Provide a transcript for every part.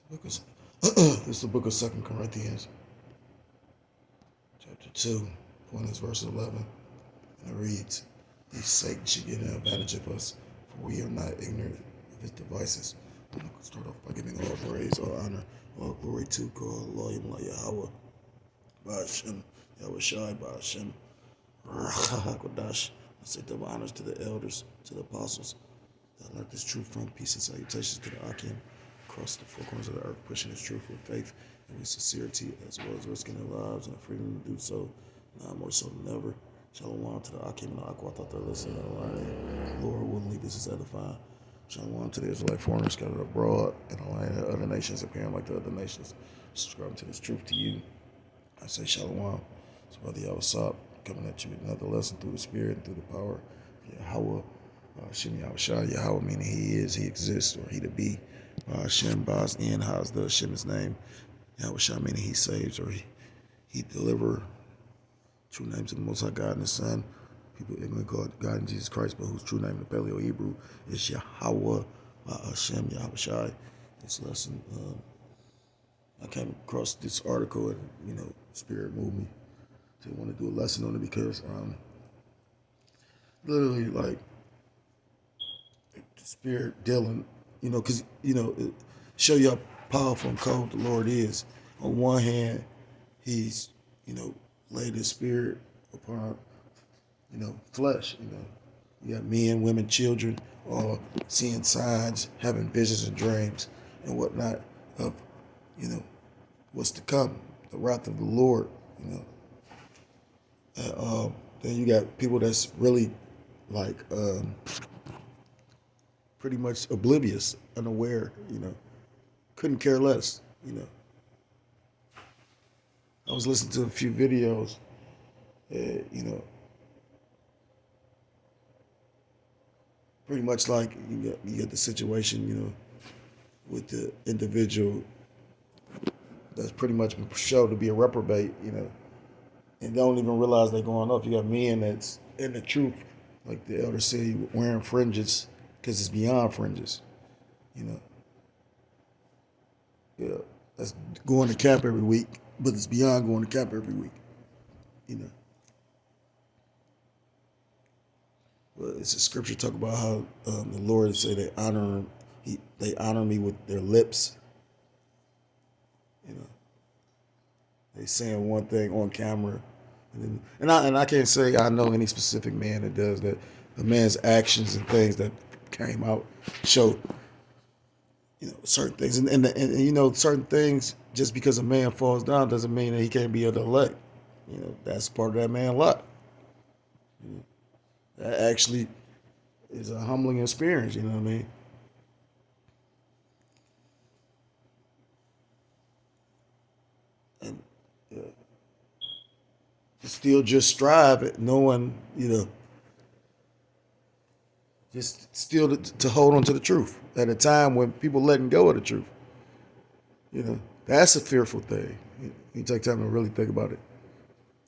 Book of, this is the book of 2 Corinthians, chapter 2, one is verse 11, and it reads, "Lest Satan should get an advantage of us, for we are not ignorant of his devices." I'm going to start off by giving all praise, all honor, all glory to God, Lord Yahweh, Ba'ashem, Yahweh Shai, Ba'ashem, Rachakodash. I say double honors to the elders, to the apostles, that learned this truth from. Peace and salutations to the Akim across the four corners of the earth, pushing this truth with faith and with sincerity, as well as risking their lives and the freedom to do so, now more so than ever. Shalom to the Akim and the Aqua, thought they're listening and learning. Lord willingly, this is edifying. Shalom to the Israelite foreigners scattered abroad and the land of other nations, appearing like the other nations, subscribing to this truth to you. I say shalom. So Brother Yahweh coming at you with another lesson through the Spirit and through the power of Yahweh. Shem Yahweh Shai, Yahweh meaning he is, he exists, or he to be. Shem Baz in, how's the Shem's name? Yahweh Shai meaning he saves, or he deliver. True names of the Most High God and the Son. People ignorant God and Jesus Christ, but whose true name in the Paleo Hebrew is Yahweh Shem Yahweh Shai. This lesson, I came across this article and, Spirit moved me to want to do a lesson on it because literally, like, the Spirit dealing, because, it show you how powerful and cold the Lord is. On one hand, he's, laid his Spirit upon, flesh, You got men, women, children, all seeing signs, having visions and dreams and whatnot of, what's to come, the wrath of the Lord, then you got people that's really like pretty much oblivious, unaware, couldn't care less, I was listening to a few videos, pretty much like you got the situation, with the individual that's pretty much shown to be a reprobate, and don't even realize they're going off. You got men that's in the truth, like the elder said, wearing fringes because it's beyond fringes, you know. Yeah, that's going to camp every week, but it's beyond going to camp every week, you know. Well, it's a scripture talk about how the Lord say they honor me with their lips, you know. They saying one thing on camera, and I can't say I know any specific man that does that. The man's actions and things that came out show, certain things, and certain things. Just because a man falls down doesn't mean that he can't be of the elect. That's part of that man's luck. That actually is a humbling experience. You know what I mean? And still just strive at knowing, just still to hold on to the truth at a time when people letting go of the truth. That's a fearful thing. You take time to really think about it.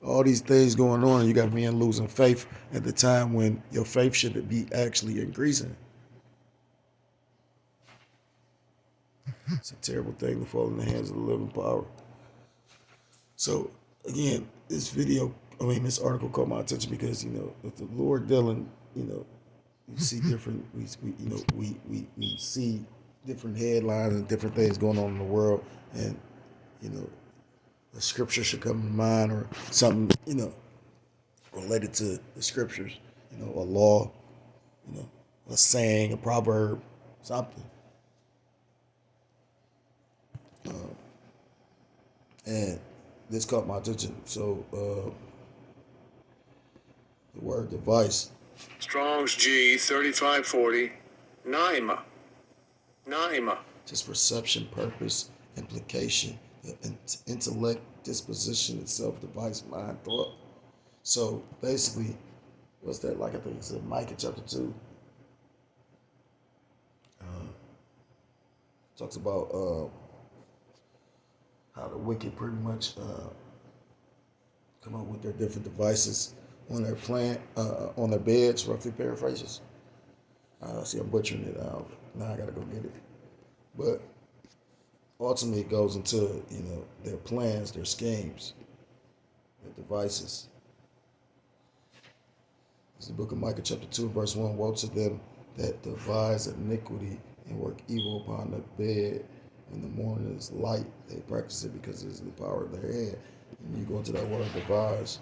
All these things going on, and you got men losing faith at the time when your faith should be actually increasing. It's a terrible thing to fall in the hands of the living power. So again, this article caught my attention because with the Lord dealing, you see different, we see different headlines and different things going on in the world, and a scripture should come to mind or something, related to the scriptures, a law, a saying, a proverb, something. And this caught my attention. So the word device. Strong's G 3540. Naima. Just perception, purpose, implication, intellect, disposition, itself, device, mind, thought. So basically, what's that like? I think it's in Micah chapter 2. Talks about how the wicked pretty much come up with their different devices on their on their beds, roughly paraphrases. See, I'm butchering it. Now I gotta go get it. But ultimately it goes into, their plans, their schemes, their devices. It's the book of Micah, chapter 2, verse 1. Woe to them that devise iniquity and work evil upon the bed. When the morning is light, they practice it because it is the power of their head. And you go into that word devise,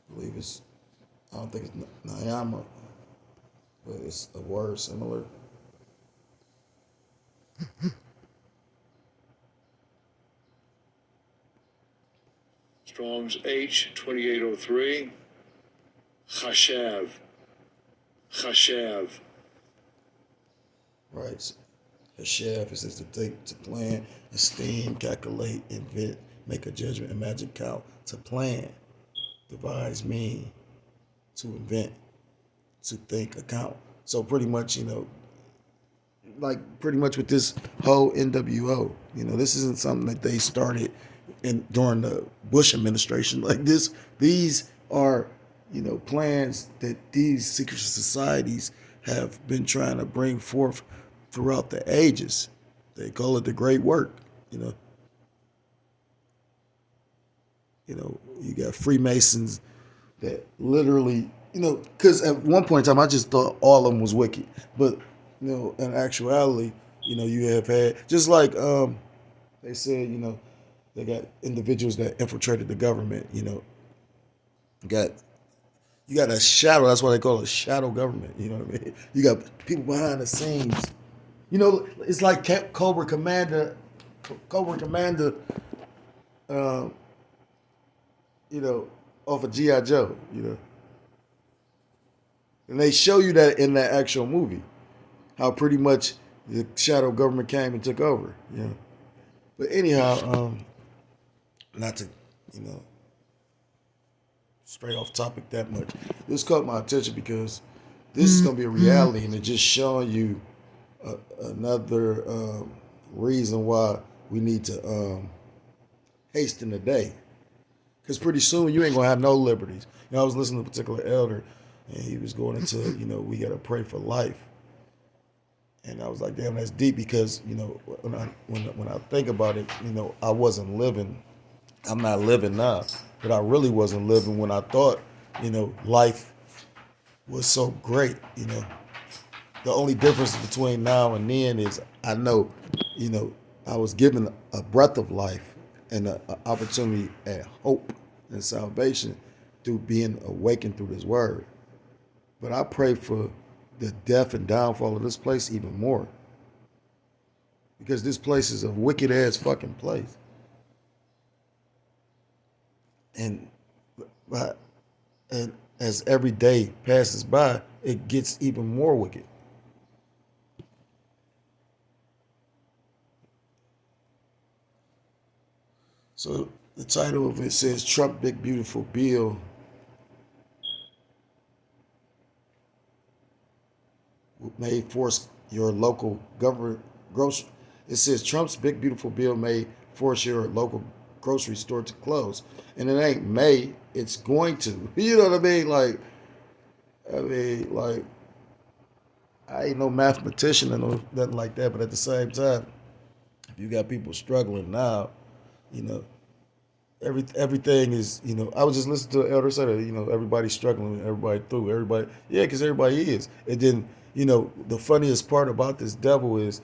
I believe I don't think it's Nayama, but it's a word similar. Strong's H 2803. Chashav. Chashav. Right. Hashav, it says to think, to plan, esteem, calculate, invent, make a judgment, imagine, count, to plan, devise, mean, to invent, to think, account. So pretty much, pretty much with this whole NWO, this isn't something that they started during the Bush administration. Like these are, plans that these secret societies have been trying to bring forth throughout the ages. They call it the Great Work. You got Freemasons that literally, because at one point in time I just thought all of them was wicked, but in actuality, you have had just like they said, they got individuals that infiltrated the government. You got a shadow. That's why they call it shadow government. You know what I mean? You got people behind the scenes. It's like Cobra Commander, off of G.I. Joe, And they show you that in that actual movie, how pretty much the shadow government came and took over, But anyhow, not to, stray off topic that much. This caught my attention because this is going to be a reality, and it's just showing you another reason why we need to hasten the day. Because pretty soon you ain't going to have no liberties. I was listening to a particular elder, and he was going into, we got to pray for life. And I was like, damn, that's deep because, when I think about it, I wasn't living. I'm not living now. But I really wasn't living when I thought, life was so great, The only difference between now and then is I know, I was given a breath of life and an opportunity at hope and salvation through being awakened through this word. But I pray for the death and downfall of this place even more. Because this place is a wicked ass fucking place. And as every day passes by, it gets even more wicked. So the title of it says Trump Big Beautiful Bill may force your local government grocery. It says Trump's Big Beautiful Bill may force your local grocery store to close. And it ain't may, it's going to. You know what I mean? I ain't no mathematician and nothing like that, but at the same time, if you got people struggling now, everything is, I was just listening to an elder say that, everybody's struggling, yeah, because everybody is. And then, the funniest part about this devil is,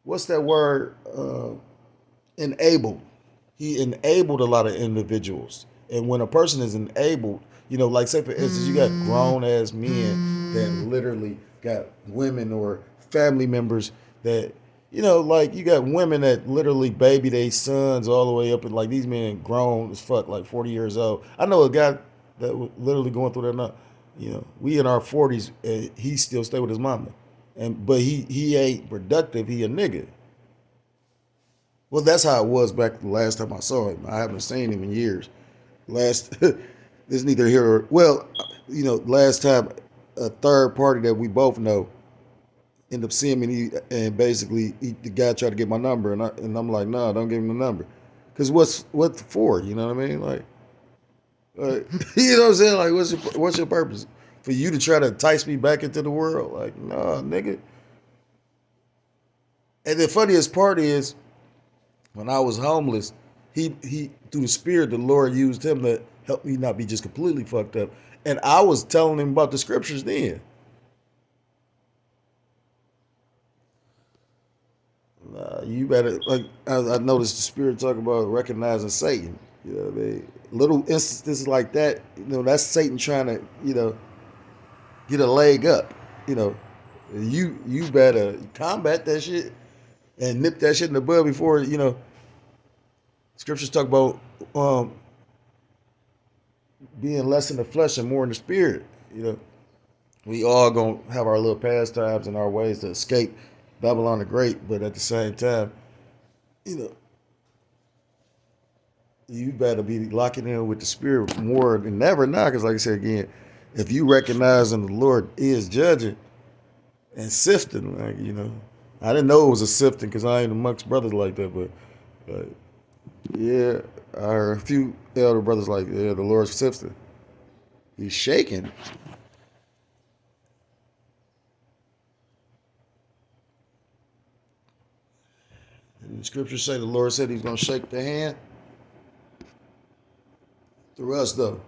what's that word? Enabled. He enabled a lot of individuals. And when a person is enabled, like say for instance, you got grown ass men that literally got women or family members that, like you got women that literally baby their sons all the way up, and like these men grown as fuck, like 40 years old. I know a guy that was literally going through that now. We in our 40s, and he still stay with his mama, but he ain't productive. He a nigga. Well, that's how it was back the last time I saw him. I haven't seen him in years. There's neither here or, last time a third party that we both know ended up seeing me, and basically the guy tried to get my number, and I'm like, nah, don't give him the number. Because what for? You know what I mean? Like, you know what I'm saying? Like, what's your purpose? For you to try to entice me back into the world? Like, nah, nigga. And the funniest part is, when I was homeless, he through the Spirit, the Lord used him to help me not be just completely fucked up. And I was telling him about the scriptures then. You better, like, I noticed the Spirit talk about recognizing Satan. You know, little instances like that, that's Satan trying to, get a leg up. You know, you better combat that shit and nip that shit in the bud before, scriptures talk about being less in the flesh and more in the spirit. We all gonna have our little pastimes and our ways to escape Babylon the Great, but at the same time, you better be locking in with the spirit more than ever now. Because, like I said again, if you recognize and the Lord is judging and sifting, I didn't know it was a sifting because I ain't amongst brothers like that, but yeah, I heard a few elder brothers like, yeah, the Lord's sifting. He's shaking. And the scriptures say the Lord said he's going to shake the hand through us, though.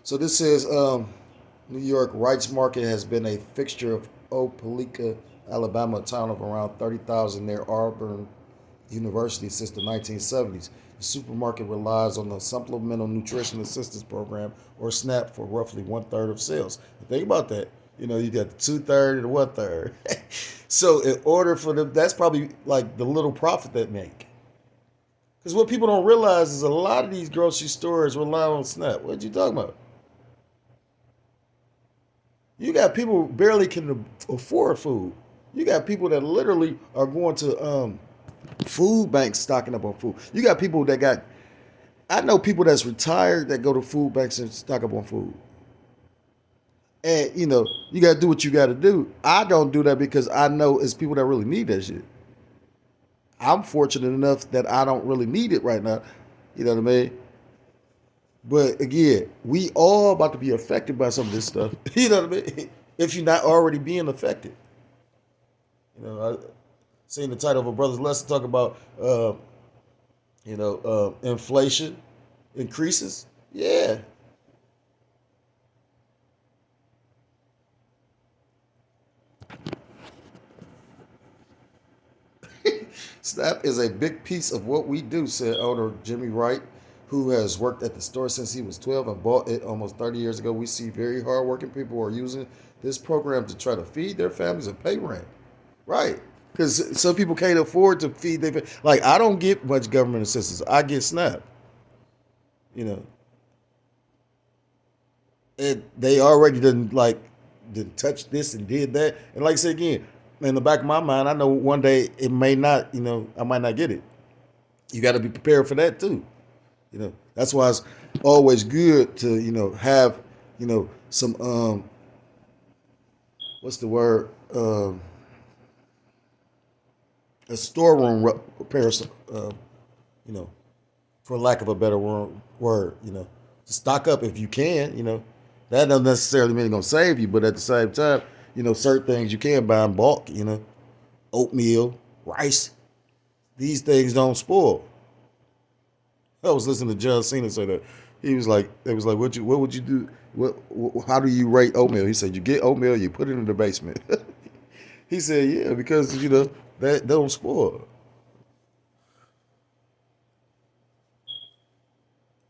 So this says New York Rights Market has been a fixture of Opelika, Alabama, a town of around 30,000 near Auburn University since the 1970s. The supermarket relies on the Supplemental Nutrition Assistance Program, or SNAP, for roughly 1/3 of sales. Think about that. You got the 2/3 and the 1/3. So in order for them, that's probably like the little profit they make. Because what people don't realize is a lot of these grocery stores rely on SNAP. What you talking about? You got people who barely can afford food. You got people that literally are going to food banks stocking up on food. You got people that I know people that's retired that go to food banks and stock up on food. And, you got to do what you got to do. I don't do that because I know it's people that really need that shit. I'm fortunate enough that I don't really need it right now. You know what I mean? But again, we all about to be affected by some of this stuff. You know what I mean? If you're not already being affected. I seen the title of a brother's lesson talk about, inflation increases. Yeah. SNAP is a big piece of what we do, said owner Jimmy Wright, who has worked at the store since he was 12 and bought it almost 30 years ago. We see very hardworking people who are using this program to try to feed their families and pay rent. Right. Because some people can't afford to feed their family. Like, I don't get much government assistance. I get SNAP. And they already didn't touch this and did that. And like I said again, in the back of my mind, I know one day it may not, I might not get it. You got to be prepared for that too. That's why it's always good to, have, some, what's the word? A storeroom repair, for lack of a better word, to stock up if you can, that doesn't necessarily mean it's going to save you, but at the same time, certain things you can buy in bulk, oatmeal, rice, these things don't spoil. I was listening to John Cena say that. He was like, what would you do? How do you rate oatmeal? He said, you get oatmeal, you put it in the basement. He said, yeah, because, that don't spoil.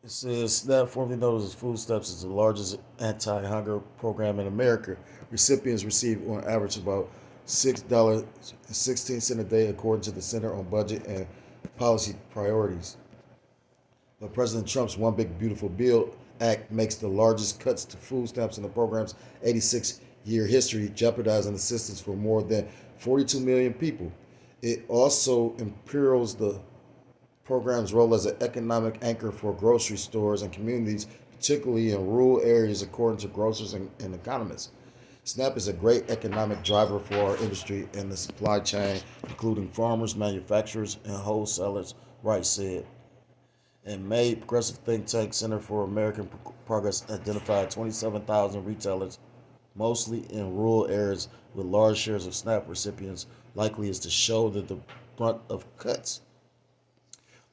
It says SNAP, formerly known as Food Stamps, is the largest anti-hunger program in America. Recipients receive on average about $6.16 a day, according to the Center on Budget and Policy Priorities. But President Trump's One Big Beautiful Bill Act makes the largest cuts to food stamps in the program's 86-year history, jeopardizing assistance for more than 42 million people. It also imperils the program's role as an economic anchor for grocery stores and communities, particularly in rural areas, according to grocers and economists. SNAP is a great economic driver for our industry and the supply chain, including farmers, manufacturers, and wholesalers, Wright said. In May, progressive think tank Center for American Progress identified 27,000 retailers mostly in rural areas with large shares of SNAP recipients, likely is to show that the brunt of cuts.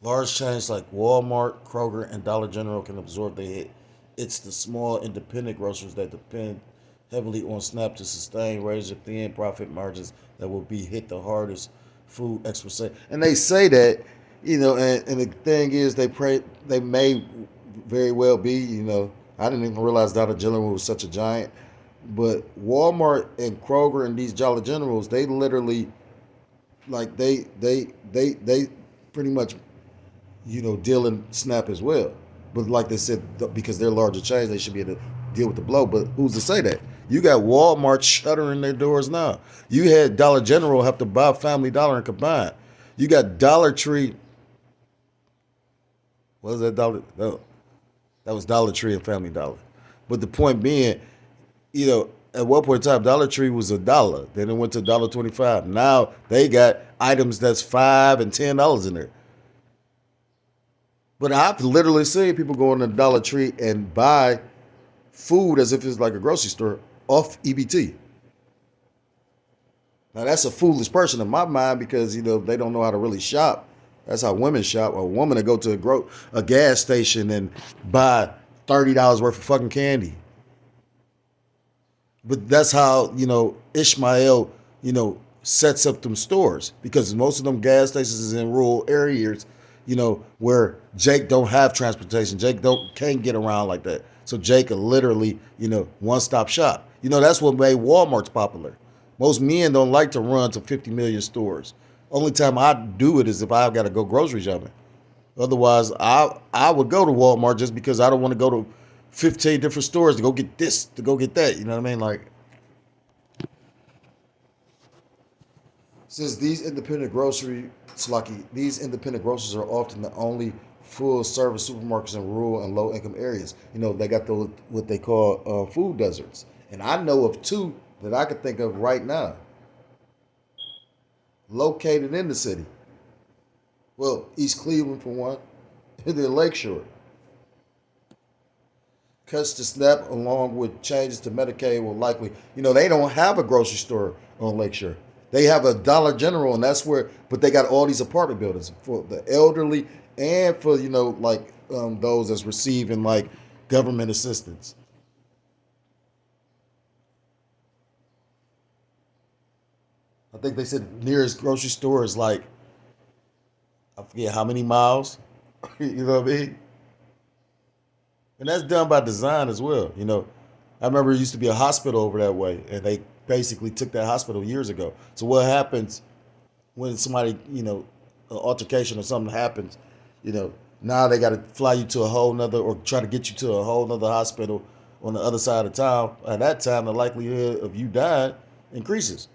Large chains like Walmart, Kroger, and Dollar General can absorb the hit. It's the small independent grocers that depend heavily on SNAP to sustain razor thin profit margins that will be hit the hardest. Food experts say, and they say that, and the thing is, they may very well be, I didn't even realize Dollar General was such a giant, but Walmart and Kroger and these Dollar Generals, they literally like they pretty much deal in SNAP as well. But like they said, because they're larger chains, they should be able to deal with the blow. But who's to say that? You got Walmart shuttering their doors now. You had Dollar General have to buy Family Dollar and combine. You got Dollar Tree. What was that Dollar? No, that was Dollar Tree and Family Dollar. But the point being, at one point in time, Dollar Tree was $1. Then it went to $1.25. Now they got items that's $5 and $10 in there. But I've literally seen people go in the Dollar Tree and buy food as if it's like a grocery store off EBT. Now that's a foolish person in my mind because they don't know how to really shop. That's how women shop. A woman to go to a gas station and buy $30 worth of fucking candy. But that's how Ishmael sets up them stores because most of them gas stations is in rural areas. Where Jake don't have transportation. Jake can't get around like that. So Jake literally, one-stop shop. That's what made Walmart's popular. Most men don't like to run to 50 million stores. Only time I do it is if I've got to go grocery shopping. Otherwise, I would go to Walmart just because I don't want to go to 15 different stores to go get this, to go get that. You know what I mean? Like, since these independent grocers are often the only full-service supermarkets in rural and low-income areas. They got those what they call food deserts, and I know of two that I could think of right now, located in the city. Well, East Cleveland for one, and then Lakeshore. Cuts to SNAP along with changes to Medicaid will likely, they don't have a grocery store on Lakeshore. They have a Dollar General, and that's where, but they got all these apartment buildings for the elderly and for, those that's receiving like government assistance. I think they said nearest grocery store is like, I forget how many miles. You know what I mean? And that's done by design as well. I remember it used to be a hospital over that way, and they basically took that hospital years ago. So what happens when somebody, an altercation or something happens, now they got to fly you to a whole nother, or try to get you to a whole nother hospital on the other side of town. At that time, the likelihood of you dying increases.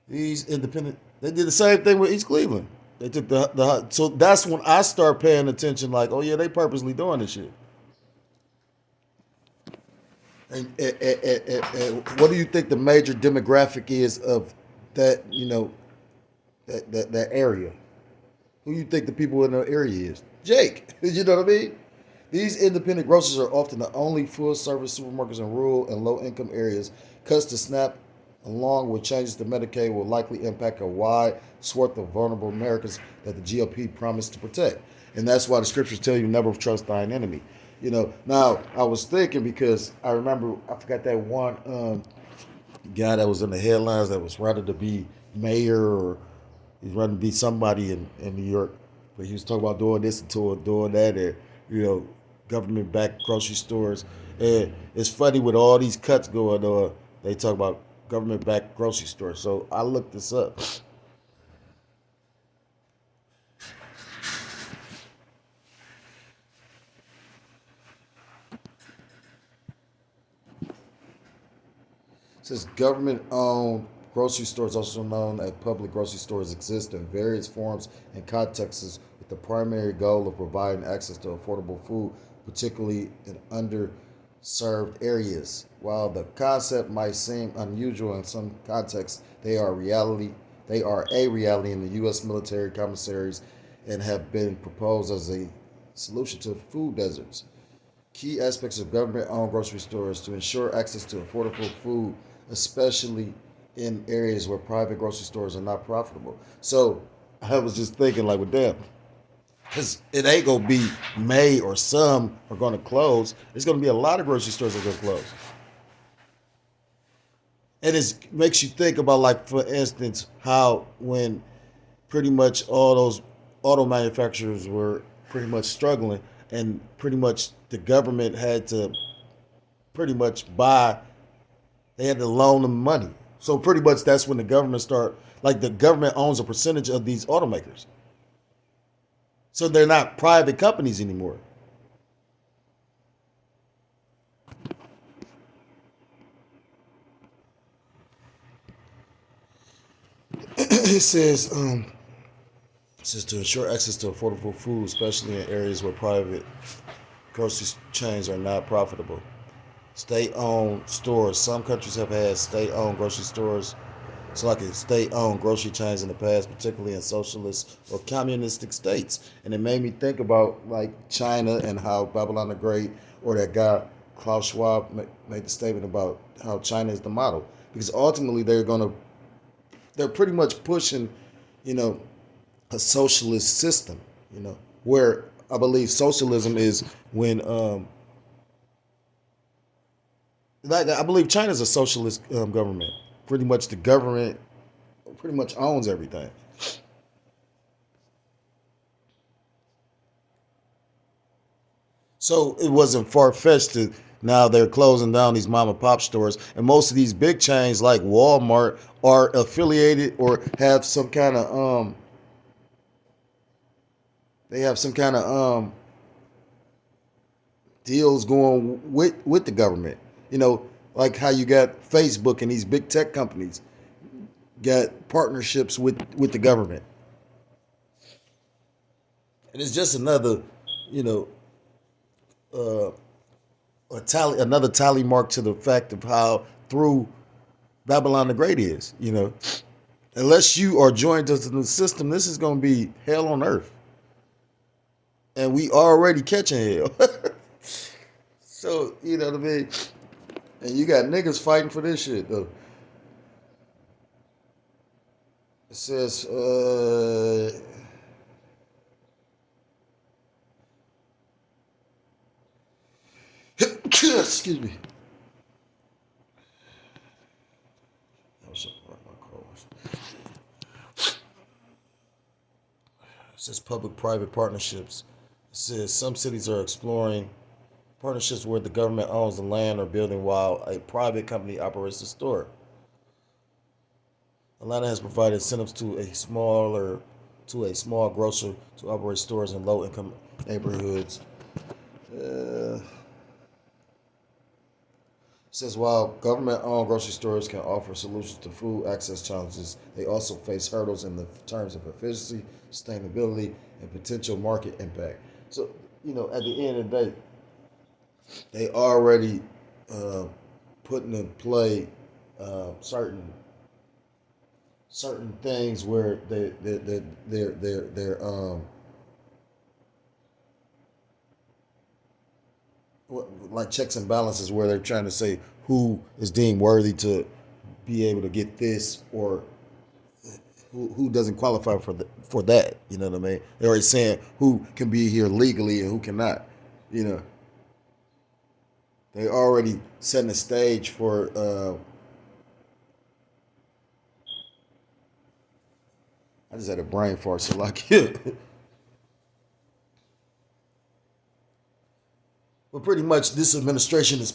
These independent, they did the same thing with East Cleveland. They took so that's when I start paying attention. Like, oh yeah, they purposely doing this shit. And what do you think the major demographic is of that? That area. Who you think the people in the area is? Jake. You know what I mean? These independent grocers are often the only full-service supermarkets in rural and low-income areas. Cuts to SNAP, along with changes to Medicaid, will likely impact a wide swath of vulnerable Americans that the GOP promised to protect. And that's why the scriptures tell you never trust thine enemy. Now I was thinking because I remember, I forgot that one guy that was in the headlines that was running to be mayor, or he's running to be somebody in New York. But he was talking about doing this and doing that, and government-backed grocery stores. And it's funny with all these cuts going on, they talk about government-backed grocery stores. So I looked this up. It says government-owned grocery stores, also known as public grocery stores, exist in various forms and contexts with the primary goal of providing access to affordable food, particularly in underserved areas. While the concept might seem unusual in some contexts, they are a reality in the U.S. military commissaries and have been proposed as a solution to food deserts. key aspects of government-owned grocery stores to ensure access to affordable food, especially in areas where private grocery stores are not profitable. So I was just thinking, like, with them, because it ain't gonna be May or some are gonna close. It's gonna be a lot of grocery stores that are gonna close, and it makes you think about, like, for instance, how when pretty much all those auto manufacturers were pretty much struggling, and pretty much the government had to pretty much buy. They had to loan them money. So pretty much that's when the government start, like, the government owns a percentage of these automakers. So they're not private companies anymore. It says to ensure access to affordable food, especially in areas where private grocery chains are not profitable. State-owned stores. Some countries have had state-owned grocery stores, so like state-owned grocery chains in the past, particularly in socialist or communistic states. And it made me think about, like, China and how Babylon the Great, or that guy Klaus Schwab made the statement about how China is the model, because ultimately they're pretty much pushing, you know, a socialist system, where I believe socialism is when I believe China's a socialist government. Pretty much the government pretty much owns everything. So it wasn't far fetched to now they're closing down these mom and pop stores, and most of these big chains like Walmart are affiliated or have some kind of deals going with the government. Like how you got Facebook and these big tech companies got partnerships with the government. And it's just another, you know, another tally mark to the fact of how through Babylon the Great is. Unless you are joined to the system, this is going to be hell on earth, and we already catching hell. So you know what I mean. And you got niggas fighting for this shit though. It says, excuse me. It says public-private partnerships. It says some cities are exploring partnerships where the government owns the land or building while a private company operates the store. Atlanta has provided incentives to a small grocer to operate stores in low-income neighborhoods. It says while government-owned grocery stores can offer solutions to food access challenges, they also face hurdles in the terms of efficiency, sustainability, and potential market impact. So, at the end of the day, they already putting in play certain things where they're like checks and balances, where they're trying to say who is deemed worthy to be able to get this, or who doesn't qualify for that. You know what I mean? They're already saying who can be here legally and who cannot. They already setting the stage for I just had a brain fart, so like But pretty much this administration is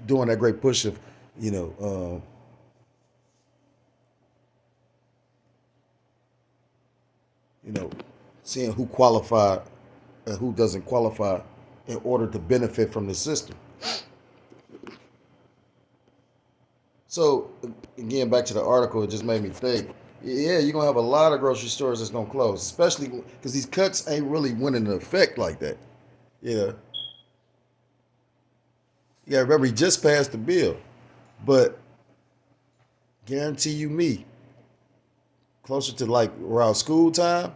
doing that great push of, seeing who qualify and who doesn't qualify in order to benefit from the system. So again, back to the article, it just made me think. Yeah, you're gonna have a lot of grocery stores that's gonna close, especially because these cuts ain't really went into effect like that. Yeah, remember he just passed the bill, but guarantee you me, closer to like around school time,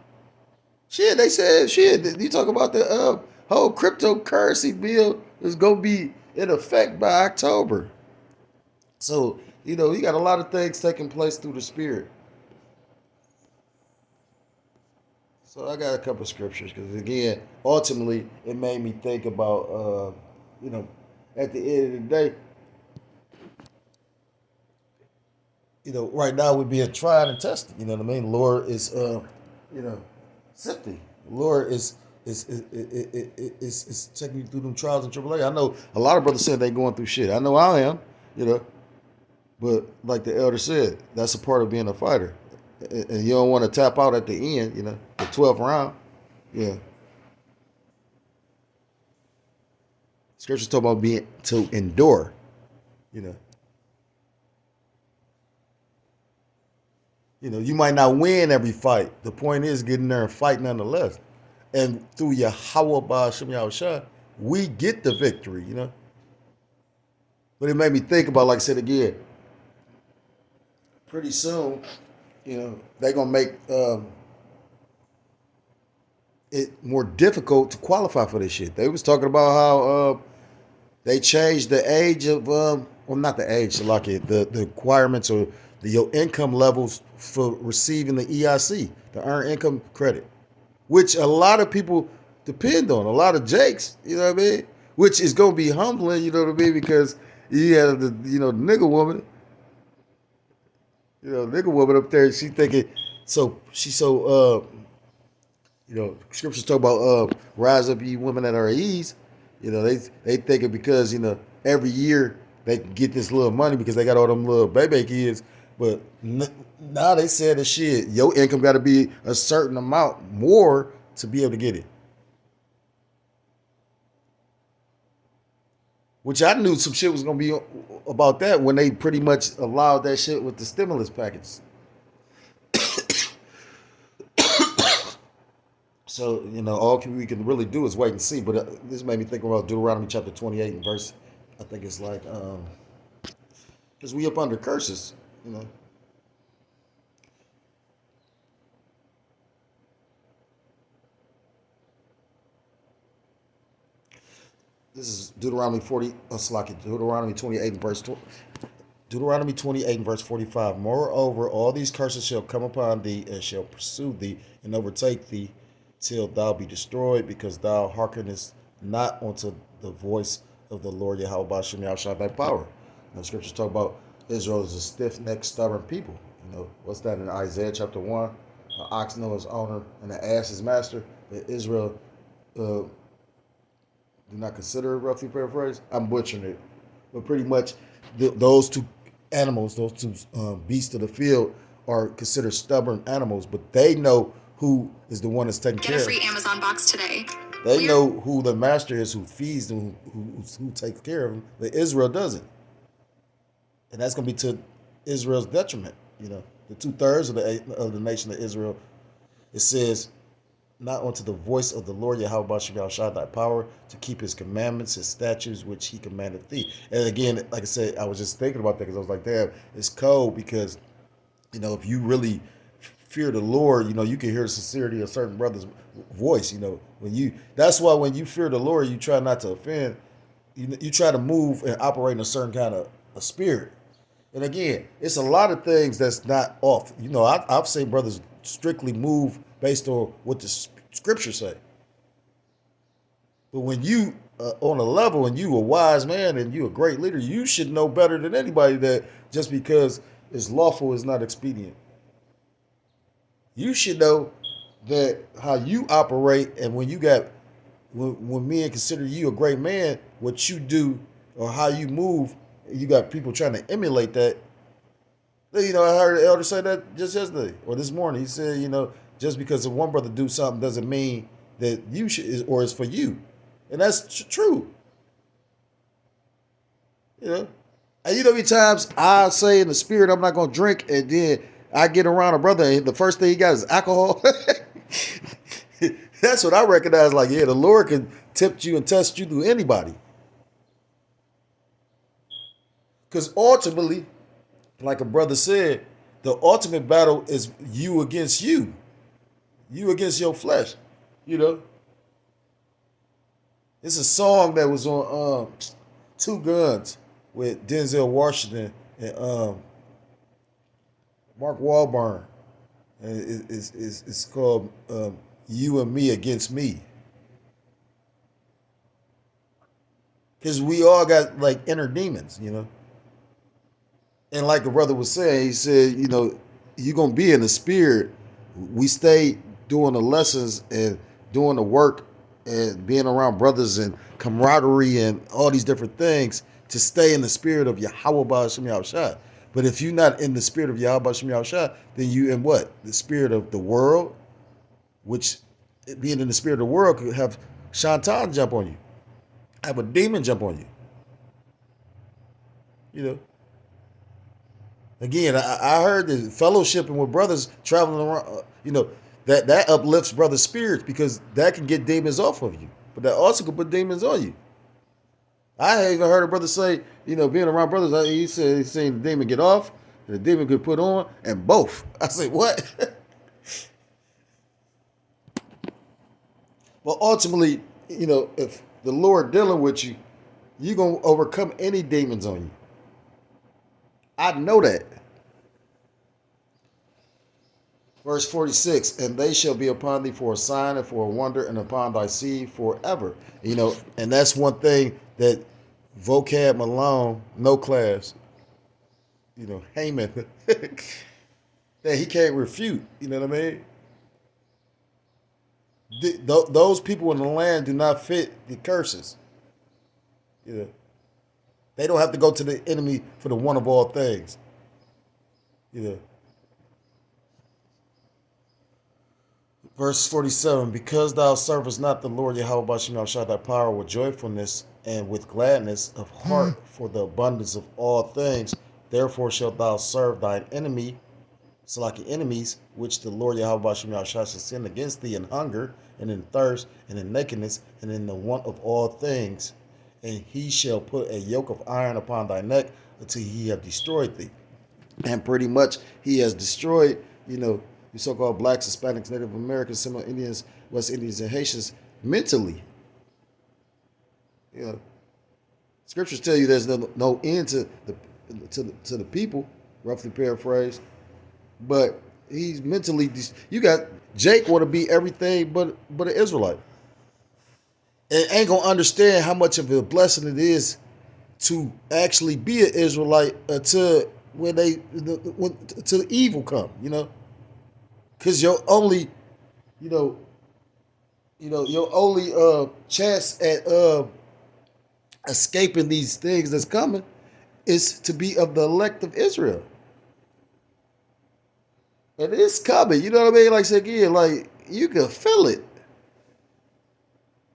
shit, they said shit. You talk about the whole cryptocurrency bill is going to be in effect by October. So, you got a lot of things taking place through the Spirit. So I got a couple of scriptures because, again, ultimately, it made me think about, at the end of the day, right now we're being tried and tested. You know what I mean? Lord is, sifting. Lord is taking you through them trials and tribulations. I know a lot of brothers said they going through shit. I know I am, but like the elder said, that's a part of being a fighter. And you don't want to tap out at the end, the 12th round. Yeah. Scriptures talk about being to endure, you might not win every fight. The point is getting there and fight nonetheless. And through Yahweh Ba'ashem Yahushua, we get the victory, But it made me think about, like I said again, pretty soon, they're going to make it more difficult to qualify for this shit. They was talking about how they changed the age of, not the age, like the requirements or your income levels for receiving the EIC, the Earned Income Credit, which a lot of people depend on, a lot of Jakes, you know what I mean? Which is going to be humbling, you know what I mean? Because you have the nigga woman, nigga woman up there, she thinking, scriptures talk about rise up ye women at our ease. They thinking because, every year they can get this little money because they got all them little baby kids. But now they said that shit, your income got to be a certain amount more to be able to get it. Which I knew some shit was going to be about that when they pretty much allowed that shit with the stimulus package. So, all we can really do is wait and see. But this made me think about Deuteronomy chapter 28 and verse, I think it's like, because we up under curses, This is Deuteronomy 28 and verse Deuteronomy 28 and verse 45. Moreover, all these curses shall come upon thee and shall pursue thee and overtake thee till thou be destroyed, because thou hearkenest not unto the voice of the Lord Yahweh Ba'ashem Yahushua thy power. The scriptures talk about Israel is a stiff-necked, stubborn people. What's that in Isaiah chapter 1? An ox know his owner and an ass his master. But Israel do not consider it, roughly paraphrased. I'm butchering it. But pretty much those two animals, those two beasts of the field are considered stubborn animals, but they know who is the one that's taking care of them. Get a free Amazon box today. They know who the master is, who feeds them, who takes care of them, but Israel doesn't. And that's going to be to Israel's detriment. The 2/3 of the nation of Israel, it says, not unto the voice of the Lord Yahweh Ba'ashem Yahushua thy power, to keep his commandments, his statutes, which he commanded thee. And again, like I said, I was just thinking about that because I was like, damn, it's cold because, if you really fear the Lord, you can hear the sincerity of certain brothers' voice. That's why when you fear the Lord, you try not to offend. You try to move and operate in a certain kind of a spirit. And again, it's a lot of things that's not off. I've seen brothers strictly move based on what the scriptures say. But when you on a level and you a wise man and you a great leader, you should know better than anybody that just because it's lawful is not expedient. You should know that how you operate, and when men consider you a great man, what you do or how you move, you got people trying to emulate that. I heard the elder say that just yesterday or this morning. He said, just because one brother do something doesn't mean that you should or is for you, and that's true. And many times I say in the spirit I'm not gonna drink, and then I get around a brother and the first thing he got is alcohol. That's what I recognize. Like, yeah, the Lord can tempt you and test you through anybody. Because ultimately, like a brother said, the ultimate battle is you against you. You against your flesh, And It's a song that was on Two Guns with Denzel Washington and Mark Wahlberg. And it's called You and Me Against Me. Because we all got like inner demons, you know. And like the brother was saying, he said, you know, you're going to be in the spirit. We stay doing the lessons and doing the work and being around brothers and camaraderie and all these different things to stay in the spirit of Yahweh Ba'ashem Yahushua. But if you're not in the spirit of Yahweh Ba'ashem Yahushua, then you in what? The spirit of the world, which being in the spirit of the world could have Shantan jump on you, have a demon jump on you. You know. Again, I heard that fellowshipping with brothers traveling around, you know, that uplifts brothers' spirits because that can get demons off of you. But that also can put demons on you. I even heard a brother say, you know, being around brothers, he said he's seen the demon get off, and the demon could put on, and both. I said, what? Well, ultimately, you know, if the Lord dealing with you, you're going to overcome any demons on you. I know that. Verse 46, and they shall be upon thee for a sign and for a wonder and upon thy seed forever. You know, and that's one thing that Vocab Malone, no class, you know, Haman, that he can't refute. You know what I mean? Those people in the land do not fit the curses. You know, they don't have to go to the enemy for the one of all things. You know. Verse 47, because thou servest not the Lord Yahweh Ba'ashem Yahushua thy power with joyfulness and with gladness of heart for the abundance of all things, therefore shalt thou serve thine enemy, Salaki enemies, which the Lord Yahweh Ba'ashem Yahushua shall send against thee in hunger and in thirst and in nakedness and in the want of all things. And he shall put a yoke of iron upon thy neck until he have destroyed thee. And pretty much he has destroyed, you know, the so-called blacks, Hispanics, Native Americans, Seminole Indians, West Indians, and Haitians mentally. You know, scriptures tell you there's no end to the people, roughly paraphrased. But he's mentally. You got Jake want to be everything but an Israelite, and ain't gonna understand how much of a blessing it is to actually be an Israelite until when till the evil come. You know. Because your only, your only chance at escaping these things that's coming is to be of the elect of Israel. And it's coming, you know what I mean? Like I said again, like you can feel it.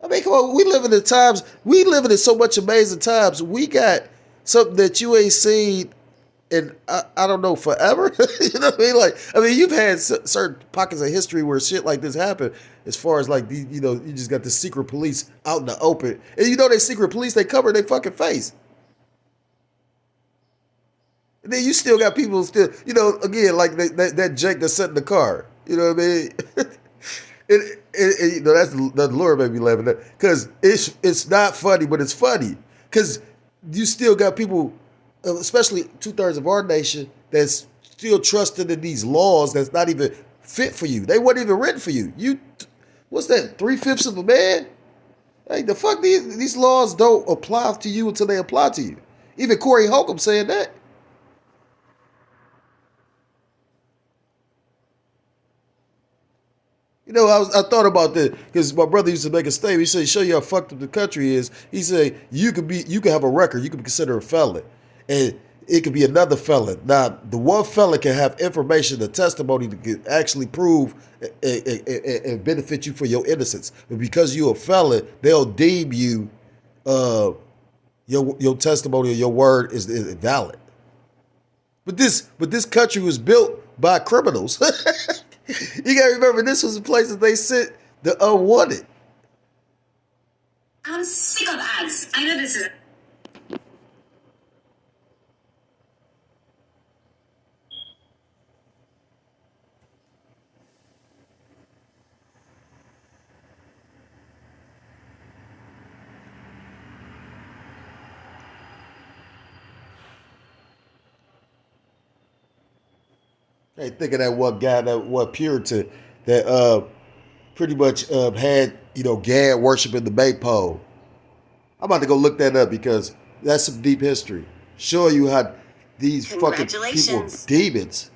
I mean, come on, we live in so much amazing times. We got something that you ain't seen and I don't know, forever. You know what I mean? You've had certain pockets of history where shit like this happened. As far as like you just got the secret police out in the open, and they secret police, they cover their fucking face. And then you still got people again like that Jake that sat in the car. You know what I mean? That's the Lord made me laughing at because it's not funny, but it's funny because you still got people. Especially 2/3 of our nation that's still trusting in these laws that's not even fit for you. They weren't even written for you. What's that? 3/5 of a man? Like the fuck, these laws don't apply to you until they apply to you. Even Corey Holcomb saying that. I thought about that because my brother used to make a statement. He said, "Show you how fucked up the country is." He said, "You could have a record. You could be considered a felon." And it could be another felon. Now, the one felon can have information, the testimony that can actually prove and benefit you for your innocence. But because you're a felon, they'll deem you your testimony or your word is invalid. But this country was built by criminals. You gotta remember, this was a place that they sent the unwanted. I'm sick of ads. I know this is. Hey, think of that what guy, that what Puritan that pretty much had, Gad worshiping the Maypole. I'm about to go look that up because that's some deep history. Show you how these fucking people are demons.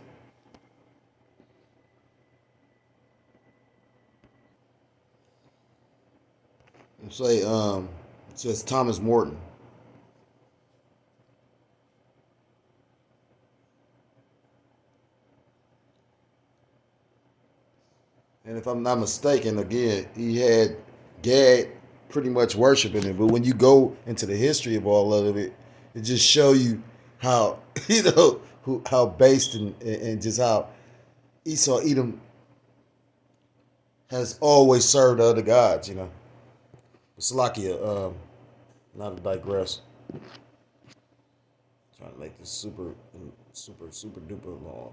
Say, it says Thomas Morton. And if I'm not mistaken, again, he had Gad pretty much worshiping it. But when you go into the history of all of it, it just show you how how based and just how Esau Edom has always served other gods. Salakia, not to digress. Trying to make this super duper long.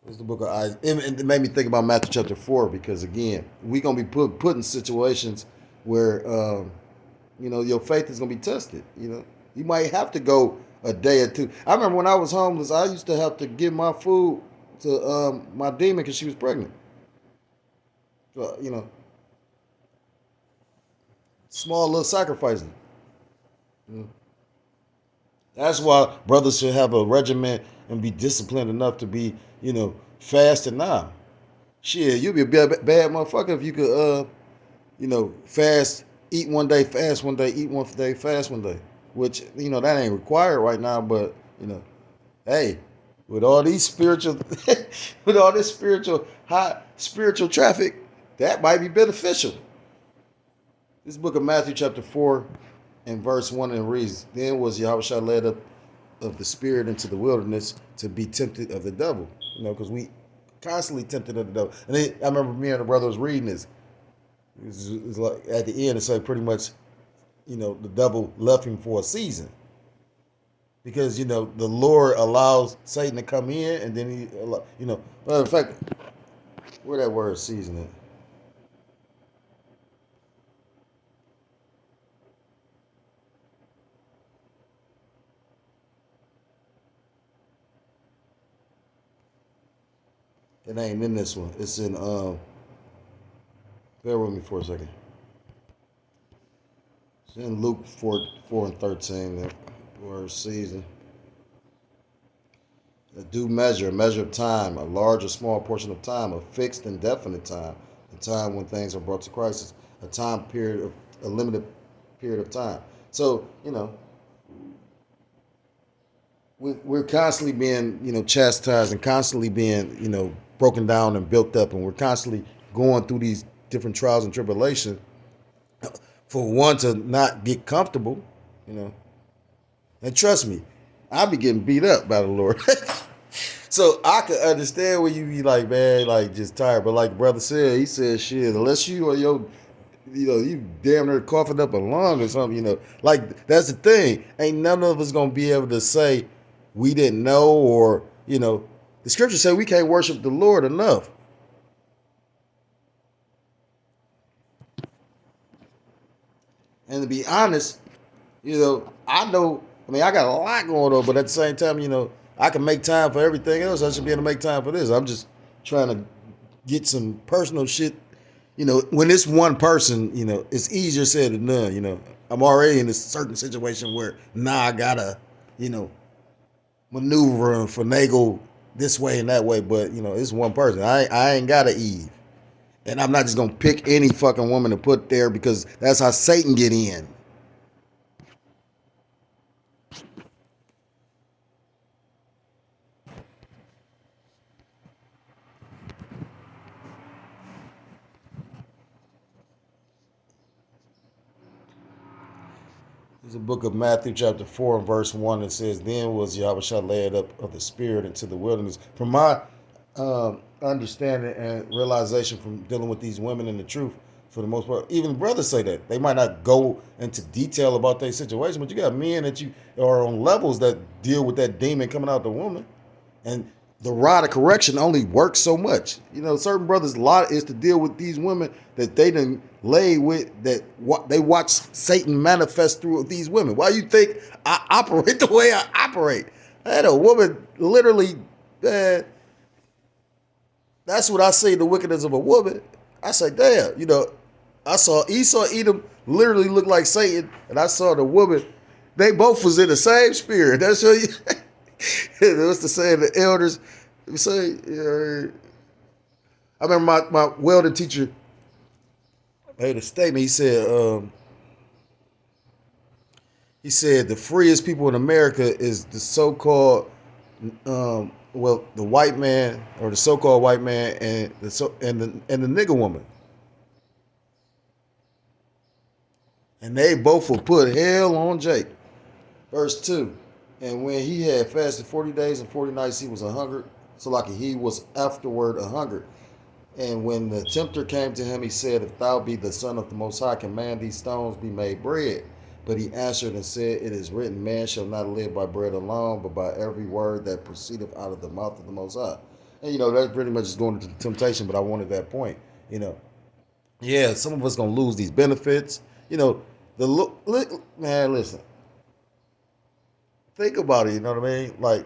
It's the book of Isaiah. It made me think about Matthew chapter 4 because, again, we're going to be put in situations where, your faith is going to be tested. You might have to go a day or two. I remember when I was homeless, I used to have to give my food to my demon because she was pregnant. So, small little sacrifices. That's why brothers should have a regimen and be disciplined enough to be, fasting now. Shit, you'd be a bad motherfucker if you could, fast, eat one day, fast one day, eat one day, fast one day. Which, that ain't required right now, but, hey, with all these spiritual, with all this high spiritual traffic, that might be beneficial. This book of Matthew chapter 4 and verse 1 and reads, Then was Yahushua led up of the spirit into the wilderness to be tempted of the devil. Because we constantly tempted of the devil. And then, I remember me and the brother was reading this. It's like at the end it said pretty much, the devil left him for a season. Because, the Lord allows Satan to come in and then in fact, where that word season is. It ain't in this one. It's in, bear with me for a second. It's in Luke 4 and 13, the word season. A due measure, a measure of time, a large or small portion of time, a fixed and definite time, a time when things are brought to crisis, a time period of a limited period of time. So, we're constantly being, chastised and constantly being, broken down and built up, and we're constantly going through these different trials and tribulations for one to not get comfortable, And trust me, I'll be getting beat up by the Lord. So I could understand when you be like, man, like just tired. But like the brother said, he said, shit, unless you or you damn near coughing up a lung or something, like that's the thing. Ain't none of us gonna be able to say we didn't know or, the scripture said we can't worship the Lord enough. And to be honest, I got a lot going on, but at the same time, I can make time for everything else. I should be able to make time for this. I'm just trying to get some personal shit. When it's one person, it's easier said than done. I'm already in a certain situation where now I gotta, maneuver and finagle this way and that way. But, it's one person. I ain't got an Eve. And I'm not just going to pick any fucking woman to put there because that's how Satan get in. There's a book of Matthew chapter 4 and verse 1 that says, Then was Yahushua led up of the spirit into the wilderness. From my understanding and realization from dealing with these women in the truth, for the most part, even brothers say that. They might not go into detail about their situation, but you got men that you are on levels that deal with that demon coming out the woman. And the rod of correction only works so much. Certain brothers' lot is to deal with these women that they done lay with, that they watch Satan manifest through these women. Why you think I operate the way I operate? I had a woman literally, That's what I say the wickedness of a woman. I say, damn, I saw Esau, Edom literally look like Satan, and I saw the woman. They both was in the same spirit. That's what what's the saying? The elders say. I remember my welding teacher made a statement. He said the freest people in America is the so-called, the white man or the so-called white man and the nigger woman. And they both will put hell on Jake. Verse 2. And when he had fasted 40 days and 40 nights, he was hungered. So like he was afterward hungered. And when the tempter came to him, he said, if thou be the Son of the Most High, command these stones be made bread. But he answered and said, it is written, man shall not live by bread alone, but by every word that proceedeth out of the mouth of the Most High. And, that pretty much is going into the temptation, but I wanted that point. Yeah, some of us going to lose these benefits. Man, listen. Think about it, you know what I mean? Like,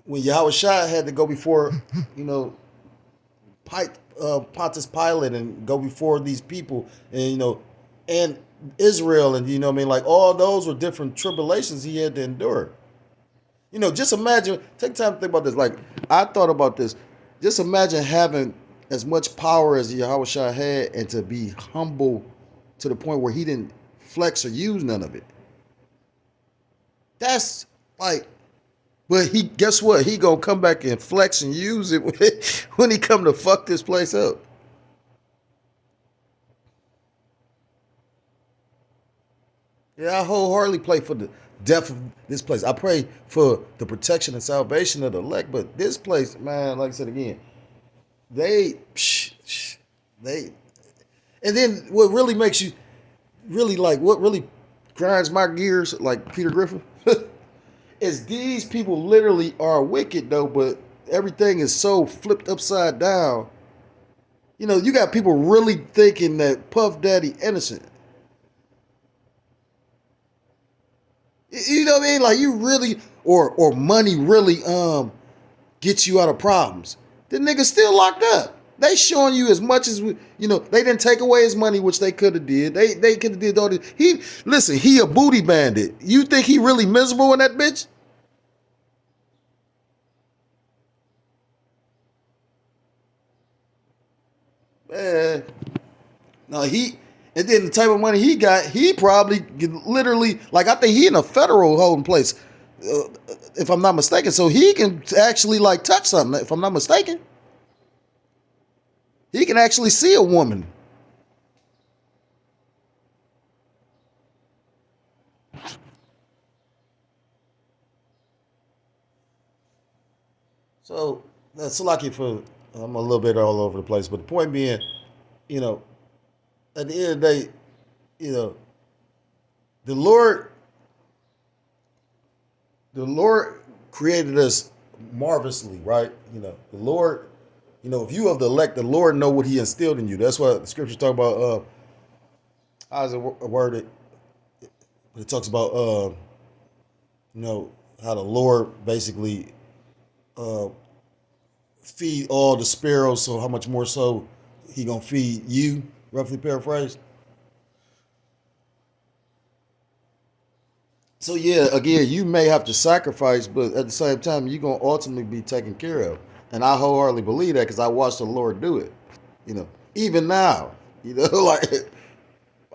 when Yahushua had to go before, Pontius Pilate and go before these people and, and Israel and, like all those were different tribulations he had to endure. Just imagine, take time to think about this. Like, I thought about this. Just imagine having as much power as Yahushua had and to be humble to the point where he didn't flex or use none of it. That's like, but guess what? He gonna come back and flex and use it when he come to fuck this place up. Yeah, I wholeheartedly pray for the death of this place. I pray for the protection and salvation of the elect, but this place, man, like I said again, they, and then what really makes you what really grinds my gears, like Peter Griffin, is these people literally are wicked though, but everything is so flipped upside down. You got people really thinking that Puff Daddy innocent. You know what I mean? Like you really, or money really gets you out of problems. The nigga's still locked up. They showing you as much as they didn't take away his money, which they could have did. They could have did all this. He a booty bandit. You think he really miserable in that bitch? Man, no, and then the type of money he got, he probably literally, like I think he in a federal holding place, if I'm not mistaken. So he can actually like touch something, if I'm not mistaken. He can actually see a woman. So that's lucky for, I'm a little bit all over the place, but the point being, at the end of the day, the Lord created us marvelously, right? The Lord, if you of the elect, the Lord know what he instilled in you. That's what the scriptures talk about. How's it worded? It talks about, how the Lord basically feed all the sparrows, so how much more so he gonna feed you, roughly paraphrased. So yeah, again, you may have to sacrifice, but at the same time, you're gonna ultimately be taken care of. And I wholeheartedly believe that because I watched the Lord do it. Even now, like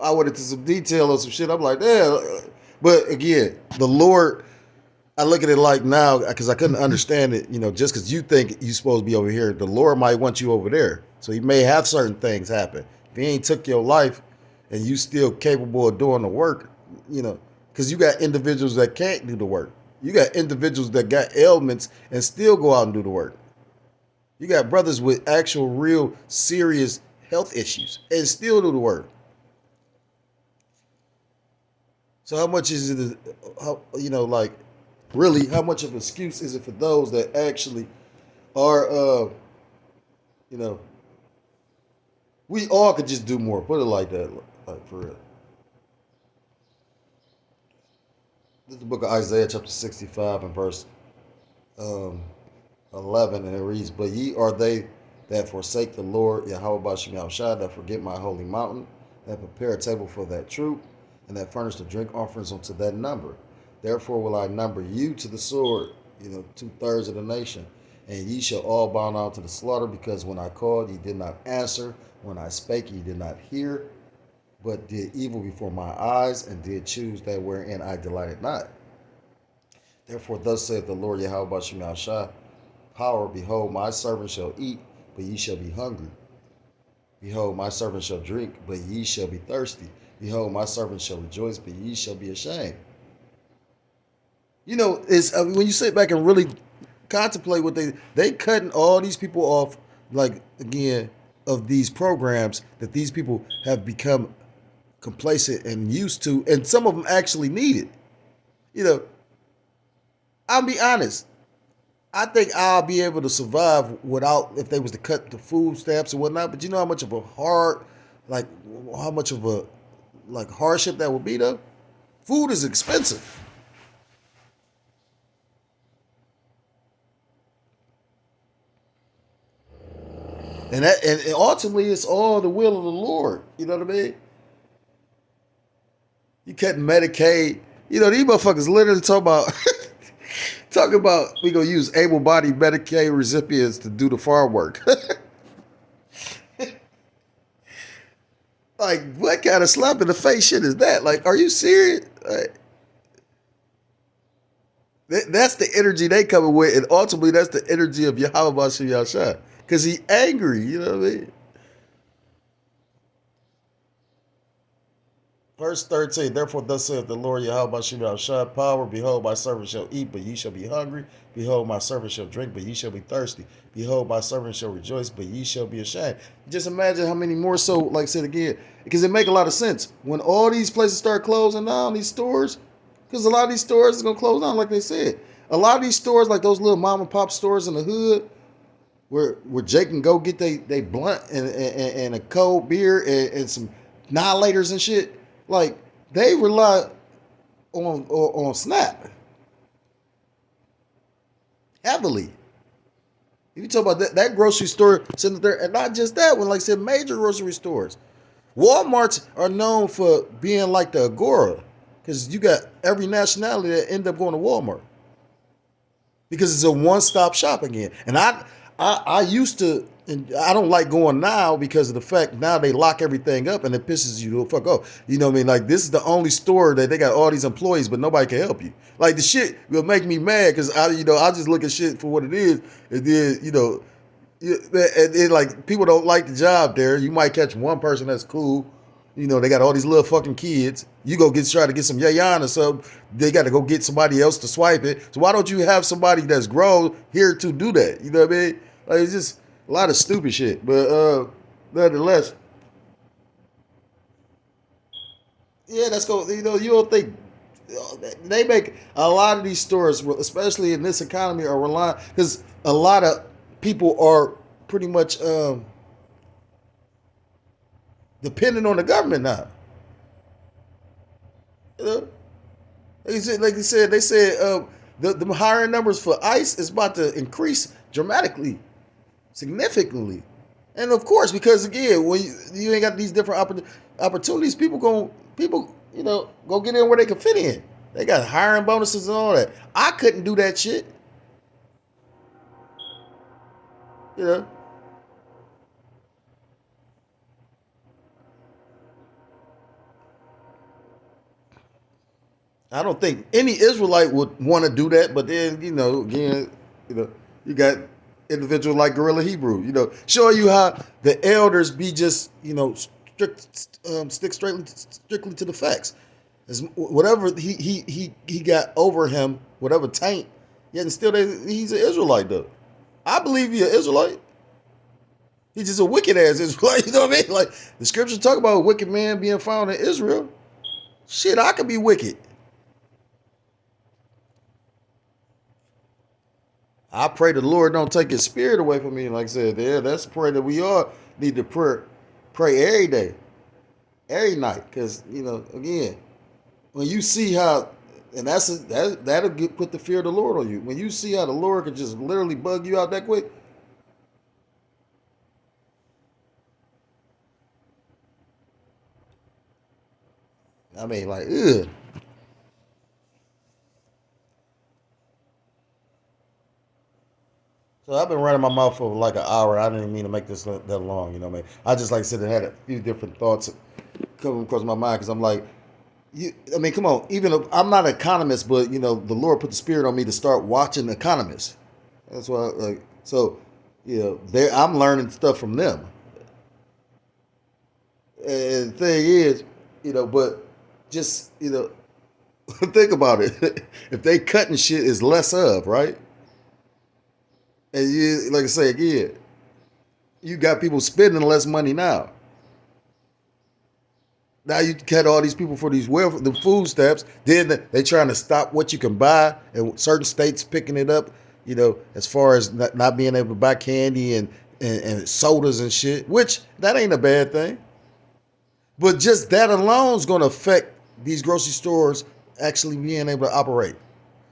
I went into some detail of some shit. I'm like, yeah. But again, the Lord, I look at it like now, because I couldn't understand it, just because you think you're supposed to be over here, the Lord might want you over there. So he may have certain things happen. If he ain't took your life and you still capable of doing the work, because you got individuals that can't do the work. You got individuals that got ailments and still go out and do the work. You got brothers with actual, real, serious health issues and still do the work. So how much is it, really, how much of an excuse is it for those that actually are, we all could just do more. Put it like that, like for real. This is the book of Isaiah, chapter 65 and verse 9. 11, and it reads, "But ye are they that forsake the Lord, Yahweh Bashim Yahushua, that forget my holy mountain, that prepare a table for that troop, and that furnish the drink offerings unto that number. Therefore will I number you to the sword, 2/3 of the nation, and ye shall all bow down to the slaughter, because when I called, ye did not answer, when I spake, ye did not hear, but did evil before my eyes, and did choose that wherein I delighted not. Therefore thus saith the Lord Yahweh Bashim Yahushua, power, behold, my servant shall eat, but ye shall be hungry. Behold, my servant shall drink, but ye shall be thirsty. Behold, my servant shall rejoice, but ye shall be ashamed." It's when you sit back and really contemplate what they cutting all these people off, like again, of these programs that these people have become complacent and used to, and some of them actually need it. I'll be honest. I think I'll be able to survive without, if they was to cut the food stamps and whatnot. But you know how much of a hardship that would be though? Food is expensive. And ultimately it's all the will of the Lord. You know what I mean? You cutting Medicaid. These motherfuckers literally talking about we gonna use able-bodied Medicaid recipients to do the farm work. Like, what kind of slap in the face shit is that? Like, are you serious? That's the energy they coming with, and ultimately that's the energy of Yahweh Bashim Yahushua. Because he angry, you know what I mean? Verse 13, therefore thus saith the Lord Yahweh Bashim Yahushua, power, behold, my servant shall eat, but ye shall be hungry. Behold, my servant shall drink, but ye shall be thirsty. Behold, my servant shall rejoice, but ye shall be ashamed. Just imagine how many more so, like I said again, because it make a lot of sense. When all these places start closing down, these stores, because a lot of these stores is going to close down, like they said. A lot of these stores, like those little mom and pop stores in the hood, where Jake can go get they blunt and a cold beer and some annihilators and shit. Like, they rely on SNAP heavily. If you talk about that grocery store sitting there, and not just that one, like I said, major grocery stores. Walmarts are known for being like the Agora, because you got every nationality that end up going to Walmart, because it's a one-stop shop again. And I used to, and I don't like going now because of the fact now they lock everything up and it pisses you the fuck off. You know what I mean? Like, this is the only store that they got all these employees, but nobody can help you. Like, the shit will make me mad because I just look at shit for what it is, and then and like, people don't like the job there. You might catch one person that's cool. They got all these little fucking kids. You go try to get some yayan or something. They got to go get somebody else to swipe it. So why don't you have somebody that's grown here to do that? You know what I mean? Like, it's just a lot of stupid shit. But nonetheless, yeah, that's go. You don't think they make a lot of these stores, especially in this economy, are relying, because a lot of people are pretty much dependent on the government now. Like they said, the hiring numbers for ICE is about to increase dramatically, significantly. And of course, because again, when you ain't got these different opportunities, people go get in where they can fit in. They got hiring bonuses and all that. I couldn't do that shit. I don't think any Israelite would want to do that, but then, again, you got individuals like Gorilla Hebrew, showing you how the elders be just, stick strictly to the facts. As whatever he got over him, whatever taint, yet and still he's an Israelite though. I believe he's an Israelite. He's just a wicked ass Israelite, you know what I mean? Like, the scriptures talk about a wicked man being found in Israel. Shit, I could be wicked. I pray the Lord don't take his spirit away from me. Like I said, that's a prayer that we all need to pray every day, every night. Because, again, when you see how And put the fear of the Lord on you. When you see how the Lord can just literally bug you out that quick. I mean, like, ugh. So I've been running my mouth for like an hour. I didn't even mean to make this that long. You know what I mean? I just like said, I had a few different thoughts coming across my mind because I'm like, I mean, come on. Even if I'm not an economist, but you know, the Lord put the spirit on me to start watching economists. That's why, like, so, you know, I'm learning stuff from them. And the thing is, you know, but just you know, think about it. If they cutting shit is less of right, and you like I say again, you got people spending less money now. Now you cut all these people for these the food stamps. Then they trying to stop what you can buy, and certain states picking it up. You know, as far as not being able to buy candy and sodas and shit, which that ain't a bad thing. But just that alone is going to affect these grocery stores actually being able to operate.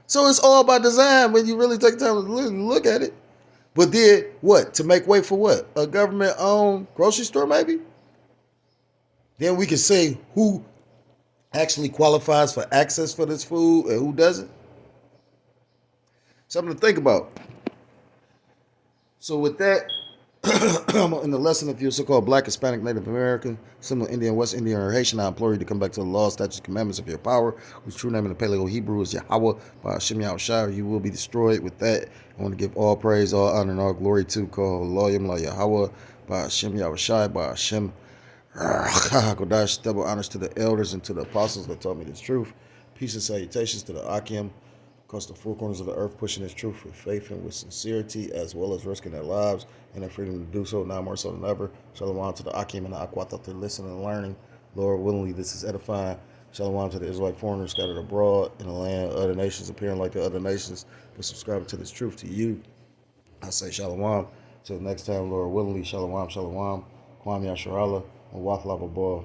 So it's all by design when you really take time to look at it. But then what? To make way for what? A government-owned grocery store, maybe? Then we can say who actually qualifies for access for this food and who doesn't. Something to think about. So with that, in the lesson, if you're so-called Black, Hispanic, Native American, Seminole Indian, West Indian, or Haitian, I implore you to come back to the law, statutes, commandments of your power, whose true name in the Paleo Hebrew is Yahweh, by Hashem Yahushua. You will be destroyed. With that, I want to give all praise, all honor, and all glory to call Loyam La Yahweh, by Hashem Yahushua, by Hashem Kodash. Double honors to the elders and to the apostles that taught me this truth. Peace and salutations to the Akim across the four corners of the earth, pushing this truth with faith and with sincerity, as well as risking their lives and their freedom to do so, now more so than ever. Shalom to the Akim and the Akwat to listening and learning. Lord willingly, this is edifying. Shalom to the Israelite foreigners scattered abroad in the land of other nations, appearing like the other nations, but subscribing to this truth to you. I say shalom. Till next time, Lord willingly, shalom, shalom. Kwam Yasharallah, and Wathlababah.